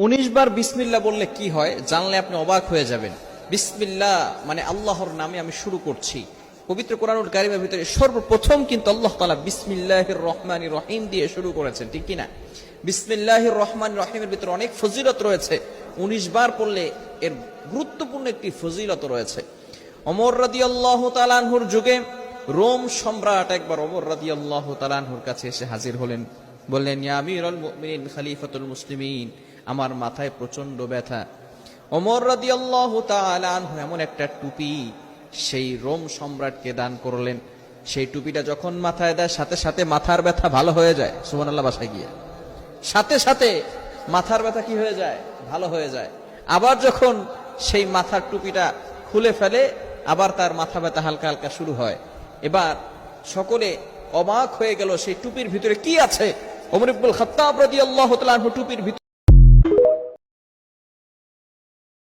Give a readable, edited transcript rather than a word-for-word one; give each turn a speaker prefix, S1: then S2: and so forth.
S1: 19 বার বিসমিল্লাহ বললে কি হয় জানলে আপনি অবাক হয়ে যাবেন। বিসমিল্লাহ মানে আল্লাহর নামে আমি শুরু করছি। পবিত্র কোরআনুল কারীমের ভিতরে সর্বপ্রথম কিন্তু আল্লাহ তাআলা বিসমিল্লাহির রহমানির রহিম দিয়ে শুরু করেছেন, ঠিক কি না? বিসমিল্লাহির রহমানির রহিমের ভিতরে অনেক ফজিলত রয়েছে। 19 বার পড়লে এর গুরুত্বপূর্ণ একটি ফজিলত রয়েছে। ওমর রাদিয়াল্লাহু তাআলা আনহুর যুগে রোম সম্রাট একবার ওমর রাদিয়াল্লাহু তাআলা আনহুর কাছে এসে হাজির হলেন। বললেন, ইয়া আমিরুল মুমিনিন খলিফাতুল মুসলিমিন, আমার মাথায় প্রচন্ড ব্যথা। ওমর রাদিয়াল্লাহু তাআলা আনহু এমন একটা টুপি সেই রোম সম্রাটকে দান করলেন। সেই টুপিটা যখন মাথায় দেয় সাথে সাথে মাথার ব্যথা ভালো হয়ে যায়। সুবহানাল্লাহ, বাসায় গিয়ে সাথে সাথে মাথার ব্যথা কি হয়ে যায়? ভালো হয়ে যায়। আবার যখন সেই মাথার টুপিটা খুলে ফেলে আবার তার মাথা ব্যথা হালকা হালকা শুরু হয়। এবার সকলে অবাক হয়ে গেল সেই টুপির ভিতরে কি আছে। ওমর ইবনুল খাত্তাব রাদিয়াল্লাহু তাআলা আনহু টুপির ভিতরে